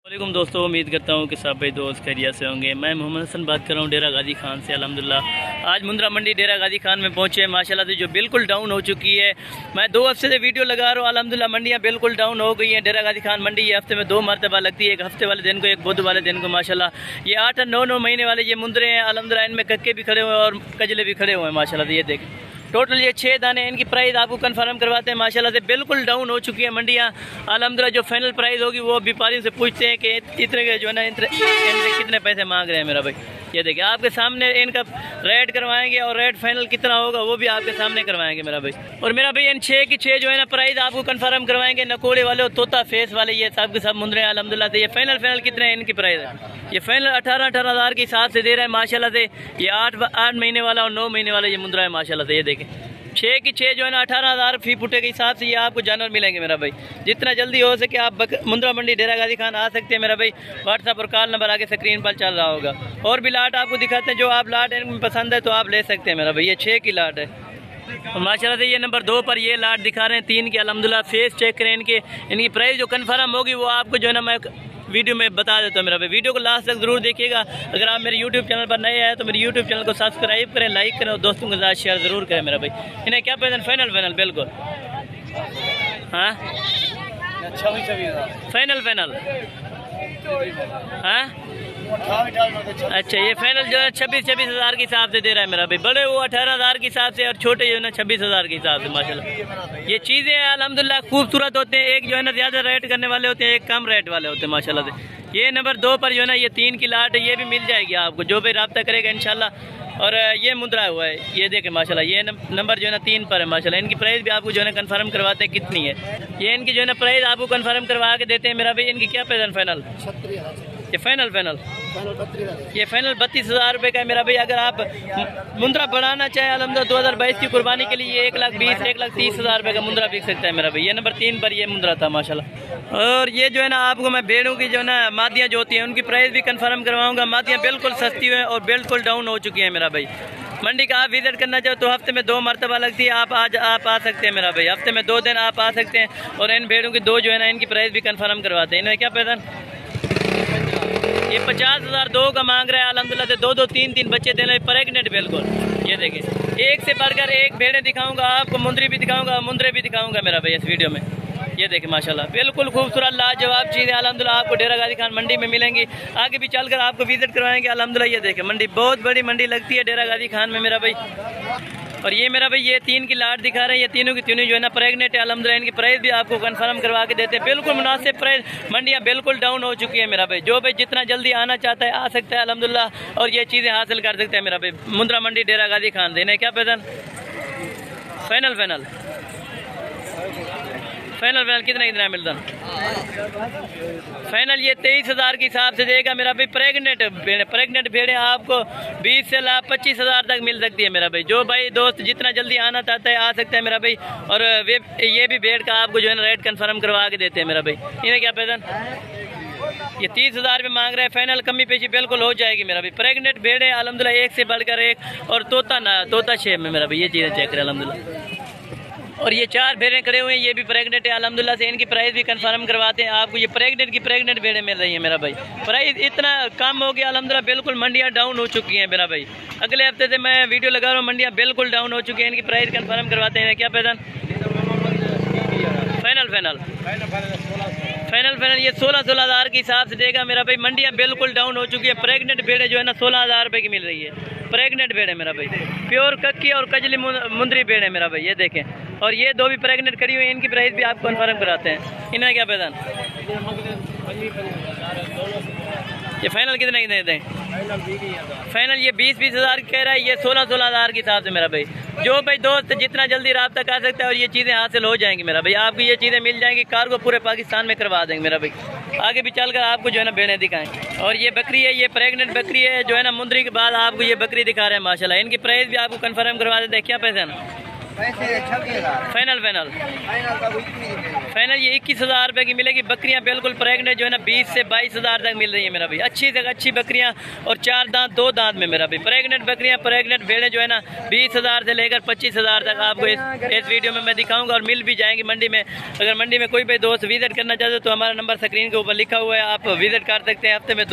वालेकुम दोस्तों, उम्मीद करता हूँ कि सब भाई दोस्त खैरियत से होंगे। मैं मोहम्मद हसन बात कर रहा हूँ डेरा गाजी खान से। अल्हम्दुलिल्लाह आज मुंद्रा मंडी डेरा गाजी खान में पहुँचे हैं माशाल्लाह से, जो बिल्कुल डाउन हो चुकी है। मैं 2 हफ्ते से वीडियो लगा रहा हूँ। अल्हम्दुलिल्लाह मंडियाँ बिल्कुल डाउन हो गई हैं। डेरा गाजी खान मंडी ये हफ्ते में 2 मरतबा लगती है, एक हफ्ते वाले दिन को, एक बुध वाले दिन को। माशाल्लाह ये 8-9 महीने वाले ये मुंदरे हैं। अल्हम्दुलिल्लाह इनमें कक्के भी खड़े हुए हैं और कजले भी खड़े हुए हैं माशाल्लाह से। ये देखें, टोटल ये 6 दाने। इनकी प्राइस आपको कंफर्म करवाते हैं माशाल्लाह से। बिल्कुल डाउन हो चुकी है मंडियाँ अल्हम्दुलिल्लाह। जो फाइनल प्राइस होगी वो व्यापारियों से पूछते हैं कि इतने के जो है ना इनसे कितने पैसे मांग रहे हैं मेरा भाई। ये देखिए आपके सामने इनका रेट करवाएंगे और रेट फाइनल कितना होगा वो भी आपके सामने करवाएंगे मेरा भाई। और मेरा भाई इन 6 की 6 जो है ना प्राइस आपको कंफर्म करवाएंगे। नकोड़े वाले और तोता फेस वाले ये सब के सब मुंदरे हैं अल्हम्दुलिल्लाह से। ये फाइनल कितने हैं इनकी प्राइस है? ये फाइनल 18 हज़ार के हिसाब से दे रहा है माशाल्लाह से। ये 8 महीने वाला और 9 महीने वाला ये मुंदरा है माशाल्लाह से। ये देखें 6 की 6 जो है ना 18,000 फी फुटे के हिसाब से ये आपको जानवर मिलेंगे मेरा भाई। जितना जल्दी हो सके आप मुंद्रा मंडी डेरा गाजी खान आ सकते हैं मेरा भाई। व्हाट्सएप और कॉल नंबर आगे स्क्रीन पर चल रहा होगा। और भी लाट आपको दिखाते हैं, जो आप लाट इनमें पसंद है तो आप ले सकते हैं मेरा भाई। ये 6 की लाट है माशाल्लाह से। ये नंबर 2 पर ये लाट दिखा रहे हैं 3 की। अल्हम्दुलिल्लाह फेस चेक करें इनके। इनकी प्राइस जो कन्फर्म होगी वो आपको जो है ना मैं वीडियो में बता देता हूँ मेरा भाई। वीडियो को लास्ट तक जरूर देखिएगा। अगर आप मेरे यूट्यूब चैनल पर नए आए तो मेरे यूट्यूब चैनल को सब्सक्राइब करें, लाइक करें और दोस्तों के साथ शेयर जरूर करें मेरा भाई। इन्हें क्या पैसा? फाइनल बिल्कुल। हाँ फाइनल हाँ अच्छा। ये फाइनल जो है 26 हज़ार के हिसाब से दे रहा है मेरा भाई। बड़े वो 18,000 के हिसाब से और छोटे जो है ना 26 हज़ार के हिसाब से माशाल्लाह। ये चीज़ें अल्हम्दुलिल्लाह खूबसूरत होते हैं। एक जो है ना ज़्यादा रेट करने वाले होते हैं, एक कम रेट वाले होते हैं माशाल्लाह से। ये नंबर 2 पर जो है ना ये 3 की लाट है, ये भी मिल जाएगी आपको, जो भी रब्ता करेगा इंशाल्लाह। और ये मुंद्रा हुआ है, ये देखें माशाल्लाह। ये नंबर जो है ना 3 पर है माशाल्लाह। इनकी प्राइस भी आपको जो है ना कन्फर्म करवाते हैं कितनी है। ये इनकी जो है ना प्राइस आपको कन्फर्म करवा के देते हैं मेरा भाई। इनकी क्या पैसा फाइनल? ये फाइनल ये फाइनल 32,000 रुपये का है मेरा भाई। अगर आप मुंद्रा बढ़ाना चाहें अल्हम्दुलिल्लाह 2022 की कुर्बानी के लिए 1,20,000-1,30,000 रुपये का मुंद्रा बिक सकता है मेरा भाई। ये नंबर 3 पर ये मुंद्रा था माशाल्लाह। और ये जो है ना आपको मैं भेड़ों की जो है ना मादियाँ जो होती हैं उनकी प्राइस भी कंफर्म करवाऊंगा। मादियाँ बिल्कुल सस्ती हुई हैं और बिल्कुल डाउन हो चुकी हैं मेरा भाई। मंडी का आप विजिट करना चाहो तो हफ्ते में 2 मरतबा लगती है। आप आ सकते हैं मेरा भाई। हफ्ते में 2 दिन आप आ सकते हैं। और इन भेड़ों की 2 जो है ना इनकी प्राइस भी कंफर्म करवाते हैं। इन्हें क्या पैसा? ये 50,000 2 का मांग रहा है अल्हम्दुलिल्लाह से। 2 3 बच्चे देने प्रेग्नेंट बिल्कुल। ये देखें, एक से बढ़कर एक भेड़ें दिखाऊंगा आपको, मुंदरी भी दिखाऊंगा, मुंदरे भी दिखाऊंगा मेरा भाई इस वीडियो में। ये देखें माशाल्लाह बिल्कुल खूबसूरत लाजवाब चीज़ें अल्हम्दुलिल्लाह आपको डेरा गाजी खान मंडी में मिलेंगी। आगे भी चलकर आपको विजिट करवाएंगे अल्हम्दुलिल्लाह। ये देखें मंडी बहुत बड़ी मंडी लगती है डेरा गाजी खान में मेरा भाई। और ये मेरा भाई ये 3 की लाट दिखा रहे हैं। ये तीनों की तीनों जो है ना प्रेग्नेंट है अल्हम्दुलिल्लाह। इनकी प्राइस भी आपको कंफर्म करवा के देते हैं बिल्कुल मुनासिब प्राइस। मंडियाँ बिल्कुल डाउन हो चुकी है मेरा भाई। जो भाई जितना जल्दी आना चाहता है आ सकता है अल्हम्दुलिल्लाह और ये चीज़ें हासिल कर सकता है मेरा भाई। मुंद्रा मंडी डेरा गाजी खान देने क्या पैसा? फाइनल कितना मिलता? फाइनल ये 23,000 के हिसाब से देगा मेरा भाई। प्रेग्नेंट भेड़ें आपको 20 से 25,000 तक मिल सकती है मेरा भाई। जो भाई दोस्त जितना जल्दी आना चाहता है आ सकता है मेरा भाई। और ये भी भेड़ का आपको जो है ना रेट कंफर्म करवा के देते हैं मेरा भाई। इन्हें क्या पैसा? ये 30,000 में मांग रहे हैं। फाइनल कमी पेशी बिल्कुल हो जाएगी मेरा भाई। प्रेग्नेंट भेड़े अल्हम्दुलिल्लाह एक से बढ़कर एक। और तोता शेप में मेरा भाई। ये चीज़ें चेक करें अल्हम्दुलिल्लाह। और ये 4 भेड़ें खड़े हुए हैं, ये भी प्रेग्नेंट है अल्हम्दुलिल्लाह से। इनकी प्राइस भी कंफर्म करवाते हैं आपको। ये प्रेग्नेंट भेड़ें मिल रही हैं मेरा भाई। प्राइस इतना कम हो गया अल्हम्दुलिल्लाह। बिल्कुल मंडियाँ डाउन हो चुकी हैं मेरा भाई। अगले हफ्ते से मैं वीडियो लगा रहा हूँ, मंडियाँ बिल्कुल डाउन हो चुकी हैं। इनकी प्राइस कंफर्म करवाते हैं। क्या पैसा? फाइनल ये 16,000 के हिसाब से देगा मेरा भाई। मंडियाँ बिल्कुल डाउन हो चुकी है। प्रेग्नेंट भेड़ें जो है ना 16,000 रुपये की मिल रही है। प्रेग्नेंट भेड़ें मेरा भाई। प्योर कक्की और कजली मुंदरी भेड़ें मेरा भाई। ये देखें, और ये 2 भी प्रेग्नेंट खड़ी हुई है। इनकी प्राइस भी आपको कन्फर्म कराते हैं। इन्हें क्या पैसा? ये फाइनल कितने देते हैं? फाइनल ये 20 हज़ार कह रहा है। ये 16,000 के हिसाब से मेरा भाई। जो भाई दोस्त जितना जल्दी रब्ता कर सकता है और ये चीज़ें हासिल हो जाएंगी मेरा भाई। आपको ये चीज़ें मिल जाएंगी। कार्गो पूरे पाकिस्तान में करवा देंगे मेरा भाई। आगे भी चलकर आपको जो है ना भेड़ें दिखाएं। और ये बकरी है, ये प्रेग्नेंट बकरी है जो है ना मुंदरी के बाद आपको ये बकरी दिखा रहे हैं माशाल्लाह। इनकी प्राइस भी आपको कंफर्म करवा देते हैं। क्या पैसा है ना? फाइनल फाइनल ये 21,000 रुपये की मिलेगी। बकरियां बिल्कुल प्रेग्नेंट जो है ना 20 से 22,000 तक मिल रही है मेरा भाई। अच्छी से अच्छी बकरियां और 4 दांत 2 दांत में मेरा भाई। प्रेग्नेंट बकरियां प्रेग्नेंट भेड़ें जो है ना 20,000 से लेकर 25,000 तक आपको इस वीडियो में मैं दिखाऊंगा और मिल भी जाएंगी मंडी में। अगर मंडी में कोई भी दोस्त विजिट करना चाहते हो तो हमारा नंबर स्क्रीन के ऊपर लिखा हुआ है, आप विजिट कर सकते हैं। हफ्ते में 2